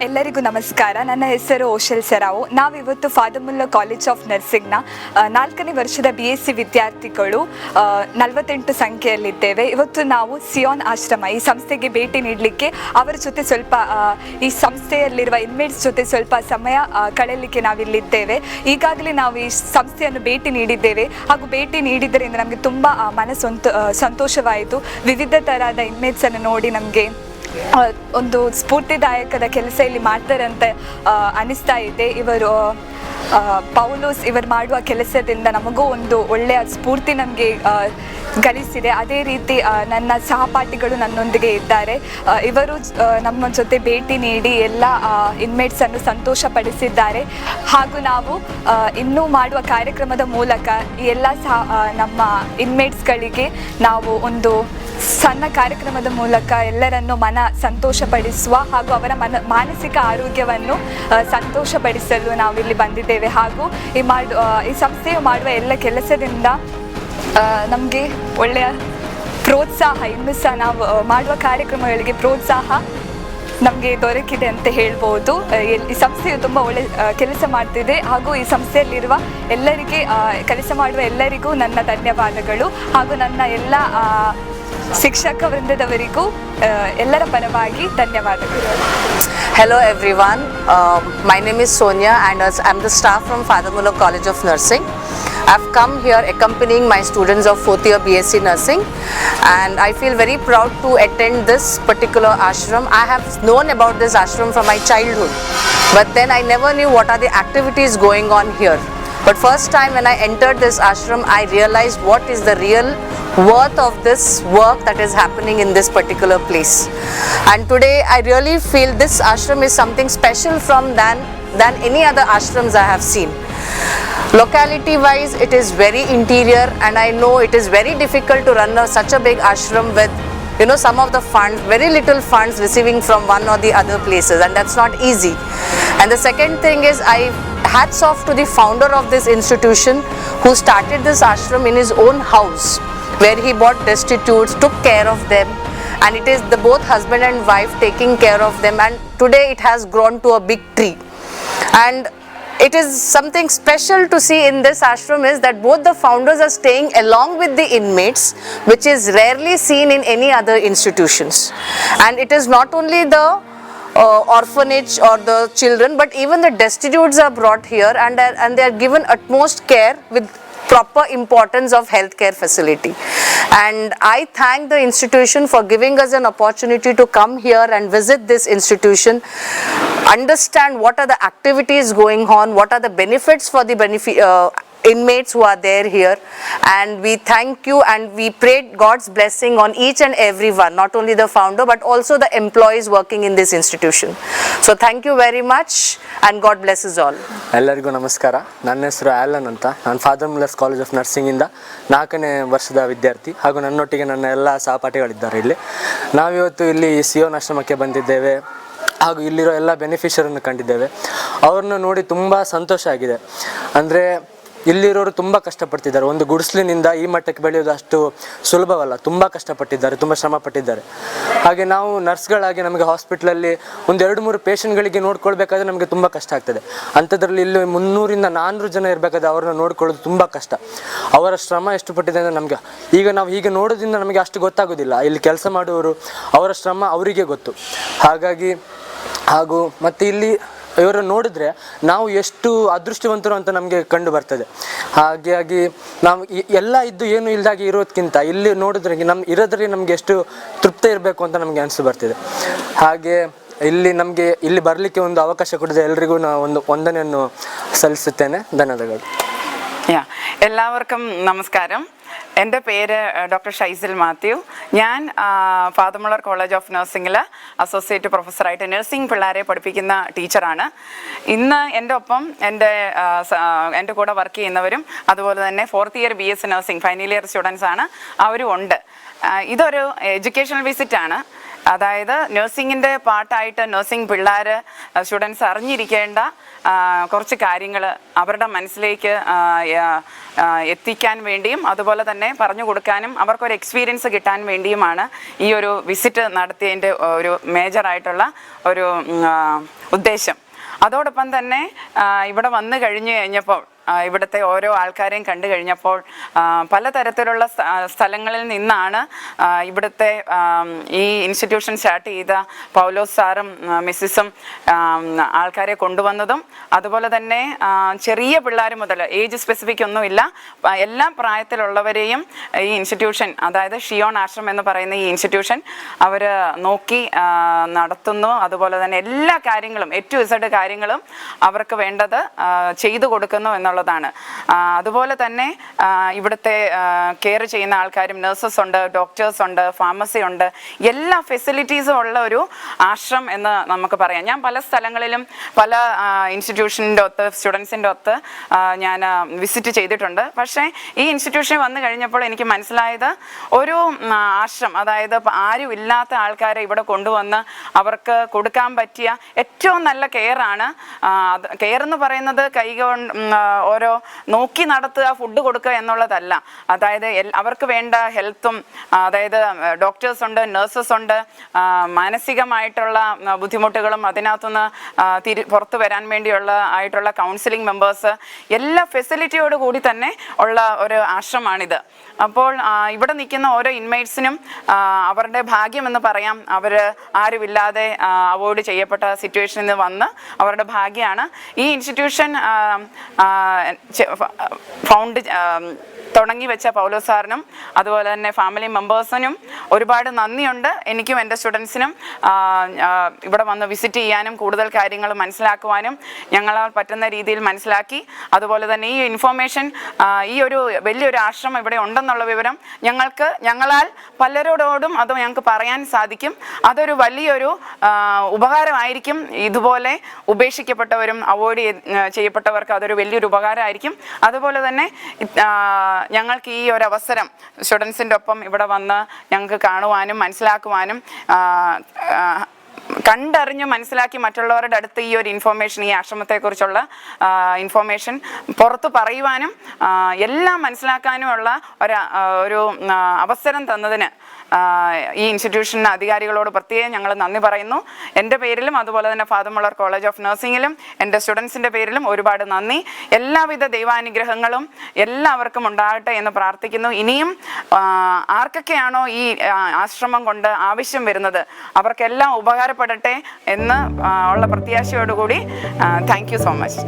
ಎಲ್ಲರಿಗೂ ನಮಸ್ಕಾರ. ನನ್ನ ಹೆಸರು ಓಶಲ್ ಸರಾವು. ನಾವಿವತ್ತು ಫಾದಮುಲ್ಲಾ ಕಾಲೇಜ್ ಆಫ್ ನರ್ಸಿಂಗ್ನ 4ನೇ ವರ್ಷದ BSc ವಿದ್ಯಾರ್ಥಿಗಳು 48 ಸಂಖ್ಯೆಯಲ್ಲಿದ್ದೇವೆ. ಇವತ್ತು ನಾವು ಸಿಯೋನ್ ಆಶ್ರಮ ಈ ಸಂಸ್ಥೆಗೆ ಭೇಟಿ ನೀಡಲಿಕ್ಕೆ ಅವರ ಜೊತೆ ಸ್ವಲ್ಪ ಈ ಸಂಸ್ಥೆಯಲ್ಲಿರುವ ಇನ್ಮೇಟ್ಸ್ ಜೊತೆ ಸ್ವಲ್ಪ ಸಮಯ ಕಳೆಯಲಿಕ್ಕೆ ನಾವಿಲ್ಲಿದ್ದೇವೆ. ಈಗಾಗಲೇ ನಾವು ಈ ಸಂಸ್ಥೆಯನ್ನು ಭೇಟಿ ನೀಡಿದ್ದೇವೆ ಹಾಗೂ ಭೇಟಿ ನೀಡಿದ್ದರಿಂದ ನಮಗೆ ತುಂಬ ಸಂತೋಷವಾಯಿತು. ವಿವಿಧ ಥರದ ಇನ್ಮೇಟ್ಸನ್ನು ನೋಡಿ ನಮಗೆ ಒಂದು ಸ್ಫೂರ್ತಿದಾಯಕದ ಕೆಲಸ ಇಲ್ಲಿ ಮಾಡ್ತಾರೆ ಅಂತ ಅನಿಸ್ತಾ ಇದೆ. ಇವರು ಪೌಲೋಸ್ ಇವರು ಮಾಡುವ ಕೆಲಸದಿಂದ ನಮಗೂ ಒಂದು ಒಳ್ಳೆಯ ಸ್ಫೂರ್ತಿ ನಮಗೆ ಗಳಿಸಿದೆ. ಅದೇ ರೀತಿ ನನ್ನ ಸಹಪಾಠಿಗಳು ನನ್ನೊಂದಿಗೆ ಇದ್ದಾರೆ. ಇವರು ನಮ್ಮ ಜೊತೆ ಭೇಟಿ ನೀಡಿ ಎಲ್ಲ ಇನ್ಮೇಟ್ಸನ್ನು ಸಂತೋಷಪಡಿಸಿದ್ದಾರೆ. ಹಾಗೂ ನಾವು ಇನ್ನೂ ಮಾಡುವ ಕಾರ್ಯಕ್ರಮದ ಮೂಲಕ ಈ ಎಲ್ಲ ನಮ್ಮ ಇನ್ಮೇಟ್ಸ್ಗಳಿಗೆ ನಾವು ಒಂದು ಸಣ್ಣ ಕಾರ್ಯಕ್ರಮದ ಮೂಲಕ ಎಲ್ಲರನ್ನು ಮನ ಸಂತೋಷಪಡಿಸುವ ಹಾಗೂ ಅವರ ಮಾನಸಿಕ ಆರೋಗ್ಯವನ್ನು ಸಂತೋಷಪಡಿಸಲು ನಾವಿಲ್ಲಿ ಬಂದಿದ್ದೇವೆ. ಹಾಗೂ ಈ ಸಂಸ್ಥೆಯು ಮಾಡುವ ಎಲ್ಲ ಕೆಲಸದಿಂದ ನಮಗೆ ಒಳ್ಳೆಯ ಪ್ರೋತ್ಸಾಹ, ಇನ್ನೂ ಸಹ ನಾವು ಮಾಡುವ ಕಾರ್ಯಕ್ರಮಗಳಿಗೆ ಪ್ರೋತ್ಸಾಹ ನಮಗೆ ದೊರಕಿದೆ ಅಂತ ಹೇಳ್ಬೋದು. ಈ ಸಂಸ್ಥೆಯು ತುಂಬ ಒಳ್ಳೆ ಕೆಲಸ ಮಾಡ್ತಿದೆ ಹಾಗೂ ಈ ಸಂಸ್ಥೆಯಲ್ಲಿರುವ ಎಲ್ಲರಿಗೆ ಕೆಲಸ ಮಾಡುವ ಎಲ್ಲರಿಗೂ ನನ್ನ ಧನ್ಯವಾದಗಳು ಹಾಗೂ ನನ್ನ ಎಲ್ಲ ಶಿಕ್ಷಕ ವೃಂದದವರಿಗೂ ಎಲ್ಲರ ಪರವಾಗಿ ಧನ್ಯವಾದಗಳು. Hello everyone, my name is Sonia and I'm the staff from Fadamullaa College of Nursing. I've come here accompanying my students of 4th year BSc Nursing and I feel very proud to attend this particular ashram. I have known about this ashram from my childhood, but then I never knew what are the activities going on here. But first time when I entered this ashram, I realized what is the real worth of this work that is happening in this particular place. And today I really feel this ashram is something special than any other ashrams I have seen. Locality wise it is very interior and I know it is very difficult to run such a big ashram with some of the funds, very little funds receiving from one or the other places, and that's not easy. And the second thing is hats off to the founder of this institution who started this ashram in his own house, where he bought destitutes, took care of them, and it is the both husband and wife taking care of them, and today it has grown to a big tree. And it is something special to see in this ashram is that both the founders are staying along with the inmates, which is rarely seen in any other institutions. And it is not only the orphanage or the children, but even the destitutes are brought here and they are given utmost care with proper importance of healthcare facility. And I thank the institution for giving us an opportunity to come here and visit this institution, understand what are the activities going on, what are the benefits for the inmates who are there here, and we thank you and we pray God's blessing on each and every one, not only the founder but also the employees working in this institution. So thank you very much and God blesses all. ಎಲ್ಲರಿಗೂ ನಮಸ್ಕಾರ. ನನ್ನ ಹೆಸರು Alan ಅಂತ. ನಾನು ಫಾದಮುಲ್ಲಾ college of ನರ್ಸಿಂಗಿಂದ 4ನೇ ವರ್ಷದ ವಿದ್ಯಾರ್ಥಿ ಹಾಗೂ ನನ್ನೊಟ್ಟಿಗೆ ನನ್ನ ಎಲ್ಲ ಸಹಪಾಠಿಗಳಿದ್ದಾರೆ. ನಾವಿವತ್ತು ಇಲ್ಲಿ ಸಿಯೋನ್ ಆಶ್ರಮಕ್ಕೆ ಬಂದಿದ್ದೇವೆ ಹಾಗೂ ಇಲ್ಲಿರೋ ಎಲ್ಲ ಬೆನಿಫಿಷರನ್ನು ಕಂಡಿದ್ದೇವೆ. ಅವ್ರನ್ನ ನೋಡಿ ತುಂಬ ಸಂತೋಷ ಆಗಿದೆ. ಅಂದರೆ ಇಲ್ಲಿರೋರು ತುಂಬ ಕಷ್ಟಪಡ್ತಿದ್ದಾರೆ. ಒಂದು ಗುಡಿಸಲಿನಿಂದ ಈ ಮಟ್ಟಕ್ಕೆ ಬೆಳೆಯೋದು ಅಷ್ಟು ಸುಲಭವಲ್ಲ. ತುಂಬ ಕಷ್ಟಪಟ್ಟಿದ್ದಾರೆ, ತುಂಬ ಶ್ರಮ ಪಟ್ಟಿದ್ದಾರೆ. ಹಾಗೆ ನಾವು ನರ್ಸ್ಗಳಾಗಿ ನಮಗೆ ಹಾಸ್ಪಿಟ್ಲಲ್ಲಿ ಒಂದು 2-3 ಪೇಷಂಟ್ಗಳಿಗೆ ನೋಡ್ಕೊಳ್ಬೇಕಾದ್ರೆ ನಮಗೆ ತುಂಬ ಕಷ್ಟ ಆಗ್ತದೆ. ಅಂಥದ್ರಲ್ಲಿ ಇಲ್ಲಿ 300ರಿಂದ 400 ಜನ ಇರಬೇಕಾದ್ರೆ ಅವ್ರನ್ನ ನೋಡ್ಕೊಳ್ಳೋದು ತುಂಬ ಕಷ್ಟ. ಅವರ ಶ್ರಮ ಎಷ್ಟು ಪಟ್ಟಿದೆ ಅಂದರೆ ನಮಗೆ ನಾವು ಹೀಗೆ ನೋಡೋದ್ರಿಂದ ನಮಗೆ ಅಷ್ಟು ಗೊತ್ತಾಗೋದಿಲ್ಲ. ಇಲ್ಲಿ ಕೆಲಸ ಮಾಡುವವರು ಅವರ ಶ್ರಮ ಅವರಿಗೆ ಗೊತ್ತು. ಹಾಗೂ ಮತ್ತು ಇಲ್ಲಿ ಇವರನ್ನು ನೋಡಿದ್ರೆ ನಾವು ಎಷ್ಟು ಅದೃಷ್ಟವಂತರು ಅಂತ ನಮಗೆ ಕಂಡು ಬರ್ತದೆ. ಹಾಗಾಗಿ ನಾವು ಎಲ್ಲ ಇದ್ದು ಏನು ಇಲ್ದಾಗಿ ಇರೋದಕ್ಕಿಂತ ಇಲ್ಲಿ ನೋಡಿದ್ರೆ ಇರೋದ್ರಲ್ಲಿ ನಮಗೆ ಎಷ್ಟು ತೃಪ್ತಿ ಇರಬೇಕು ಅಂತ ನಮಗೆ ಅನಿಸ್ತು ಬರ್ತಿದೆ. ಹಾಗೆ ಇಲ್ಲಿ ಬರಲಿಕ್ಕೆ ಒಂದು ಅವಕಾಶ ಕೊಡಿದೆ ಎಲ್ರಿಗೂ ನಾನು ಒಂದು ವಂದನೆಯನ್ನು ಸಲ್ಲಿಸುತ್ತೇನೆ. ಧನ್ಯವಾದಗಳು. എല്ലാവർക്കും നമസ്കാരം. എൻ്റെ പേര് ഡോക്ടർ ഷൈസിൽ മാത്യു. ഞാൻ ഫാദമുള്ളാ കോളേജ് ഓഫ് നഴ്സിംഗിൽ അസോസിയേറ്റ് പ്രൊഫസറായിട്ട് നഴ്സിംഗ് പിള്ളേരെ പഠിപ്പിക്കുന്ന ടീച്ചറാണ്. ഇന്ന് എൻ്റെ ഒപ്പം എൻ്റെ കൂടെ വർക്ക് ചെയ്യുന്നവരും അതുപോലെ തന്നെ 4th year BSc nursing final year സ്റ്റുഡൻസാണ്, അവരും ഉണ്ട്. ഇതൊരു എഡ്യൂക്കേഷണൽ വിസിറ്റാണ്. അതായത് നഴ്സിംഗിൻ്റെ പാർട്ടായിട്ട് നഴ്സിംഗ് പിള്ളേർ സ്റ്റുഡൻസ് അറിഞ്ഞിരിക്കേണ്ട കുറച്ച് കാര്യങ്ങൾ അവരുടെ മനസ്സിലേക്ക് എത്തിക്കാൻ വേണ്ടിയും അതുപോലെ തന്നെ പറഞ്ഞു കൊടുക്കാനും അവർക്കൊരു എക്സ്പീരിയൻസ് കിട്ടാൻ വേണ്ടിയുമാണ് ഈ ഒരു വിസിറ്റ് നടത്തിയതിൻ്റെ ഒരു മേജറായിട്ടുള്ള ഒരു ഉദ്ദേശം. അതോടൊപ്പം തന്നെ ഇവിടെ വന്നു കഴിഞ്ഞപ്പോൾ ഇവിടുത്തെ ഓരോ ആൾക്കാരെയും കണ്ടു കഴിഞ്ഞപ്പോൾ പലതരത്തിലുള്ള സ്ഥലങ്ങളിൽ നിന്നാണ് ഇവിടുത്തെ ഈ ഇൻസ്റ്റിറ്റ്യൂഷൻ സ്റ്റാർട്ട് ചെയ്ത പൗലോസ് സാറും മിസ്സിസും ആൾക്കാരെ കൊണ്ടുവന്നതും അതുപോലെ തന്നെ ചെറിയ പിള്ളേർ മുതൽ ഏജ് സ്പെസിഫിക് ഒന്നുമില്ല, എല്ലാ പ്രായത്തിലുള്ളവരെയും ഈ ഇൻസ്റ്റിറ്റ്യൂഷൻ, അതായത് ഷിയോൺ ആശ്രം എന്ന് പറയുന്ന ഈ ഇൻസ്റ്റിറ്റ്യൂഷൻ അവർ നോക്കി നടത്തുന്നു. അതുപോലെ തന്നെ എല്ലാ കാര്യങ്ങളും A to Z കാര്യങ്ങളും അവർക്ക് വേണ്ടത് ചെയ്തു കൊടുക്കുന്നു എന്നുള്ളതാണ്. അതുപോലെ തന്നെ ഇവിടുത്തെ കെയർ ചെയ്യുന്ന ആൾക്കാരും നഴ്സസ് ഉണ്ട്, ഡോക്ടേഴ്സ് ഉണ്ട്, ഫാർമസി ഉണ്ട്, എല്ലാ ഫെസിലിറ്റീസും ഉള്ള ഒരു ആശ്രം എന്ന് നമുക്ക് പറയാം. ഞാൻ പല സ്ഥലങ്ങളിലും പല ഇൻസ്റ്റിറ്റ്യൂഷൻ്റെ ഒത്ത് സ്റ്റുഡൻസിൻ്റെ ഒത്ത് ഞാൻ വിസിറ്റ് ചെയ്തിട്ടുണ്ട്. പക്ഷേ ഈ ഇൻസ്റ്റിറ്റ്യൂഷനിൽ വന്നു കഴിഞ്ഞപ്പോൾ എനിക്ക് മനസ്സിലായത് ഒരു ആശ്രം, അതായത് ആരും ഇല്ലാത്ത ആൾക്കാരെ ഇവിടെ കൊണ്ടുവന്ന് അവർക്ക് കൊടുക്കാൻ പറ്റിയ ഏറ്റവും നല്ല കെയറാണ്. കെയർ എന്ന് പറയുന്നത് കൈകൊണ്ട് ഓരോ നോക്കി നടത്തുക, ഫുഡ് കൊടുക്കുക എന്നുള്ളതല്ല. അതായത് അവർക്ക് വേണ്ട ഹെൽത്തും, അതായത് ഡോക്ടേഴ്സ് ഉണ്ട്, നഴ്സസ് ഉണ്ട്, മാനസികമായിട്ടുള്ള ബുദ്ധിമുട്ടുകളും അതിനകത്തുനിന്ന് പുറത്തു വരാൻ വേണ്ടിയുള്ള ആയിട്ടുള്ള കൗൺസിലിംഗ് മെമ്പേഴ്സ്, എല്ലാ ഫെസിലിറ്റിയോട് കൂടി തന്നെ ഉള്ള ഒരു ആശ്രമമാണിത്. അപ്പോൾ ഇവിടെ നിൽക്കുന്ന ഓരോ ഇൻമേറ്റ്സിനും അവരുടെ ഭാഗ്യമെന്ന് പറയാം. അവർ ആരുമില്ലാതെ അവോയ്ഡ് ചെയ്യപ്പെട്ട സിറ്റുവേഷനിൽ നിന്ന് വന്ന് അവരുടെ ഭാഗ്യമാണ്. ഈ ഇൻസ്റ്റിറ്റ്യൂഷൻ തുടങ്ങി വെച്ച പൗലോസ് സാറിനും അതുപോലെ തന്നെ ഫാമിലി മെമ്പേഴ്സിനും ഒരുപാട് നന്ദിയുണ്ട്. എനിക്കും എൻ്റെ സ്റ്റുഡൻസിനും ഇവിടെ വന്ന് വിസിറ്റ് ചെയ്യാനും കൂടുതൽ കാര്യങ്ങൾ മനസ്സിലാക്കുവാനും ഞങ്ങളാൽ പറ്റുന്ന രീതിയിൽ മനസ്സിലാക്കി. അതുപോലെ തന്നെ ഈ ഇൻഫോർമേഷൻ, ഈ ഒരു വലിയൊരു ആശ്രമം ഇവിടെ ഉണ്ടെന്നുള്ള വിവരം ഞങ്ങളാൽ പലരോടും അത് ഞങ്ങൾക്ക് പറയാൻ സാധിക്കും. അതൊരു വലിയൊരു ഉപകാരമായിരിക്കും. ഇതുപോലെ ഉപേക്ഷിക്കപ്പെട്ടവരും അവോയ്ഡ് ചെയ്യപ്പെട്ടവർക്ക് അതൊരു വലിയൊരു ഉപകാരമായിരിക്കും. അതുപോലെ തന്നെ ഞങ്ങൾക്ക് ഈ ഒരു അവസരം സ്റ്റുഡൻസിൻ്റെ ഒപ്പം ഇവിടെ വന്ന് ഞങ്ങൾക്ക് കാണുവാനും മനസ്സിലാക്കുവാനും കണ്ടറിഞ്ഞ് മനസ്സിലാക്കി മറ്റുള്ളവരുടെ അടുത്ത് ഈ ഒരു ഇൻഫോർമേഷൻ, ഈ ആശ്രമത്തെക്കുറിച്ചുള്ള ഇൻഫോർമേഷൻ പുറത്ത് പറയുവാനും എല്ലാം മനസ്സിലാക്കാനുമുള്ള ഒരു അവസരം തന്നതിന് ഈ ഇൻസ്റ്റിറ്റ്യൂഷൻ അധികാരികളോട് പ്രത്യേകം ഞങ്ങൾ നന്ദി പറയുന്നു. എൻ്റെ പേരിലും അതുപോലെ തന്നെ ഫാദർ മുള്ളർ കോളേജ് ഓഫ് നഴ്സിംഗിലും എൻ്റെ സ്റ്റുഡൻസിൻ്റെ പേരിലും ഒരുപാട് നന്ദി. എല്ലാവിധ ദൈവാനുഗ്രഹങ്ങളും എല്ലാവർക്കും ഉണ്ടാകട്ടെ എന്ന് പ്രാർത്ഥിക്കുന്നു. ഇനിയും ആർക്കൊക്കെയാണോ ഈ ആശ്രമം കൊണ്ട് ആവശ്യം വരുന്നത് അവർക്കെല്ലാം ഉപകാരപ്പെടട്ടെ എന്ന് ഉള്ള പ്രത്യാശയോടുകൂടി താങ്ക് യു സോ മച്ച്.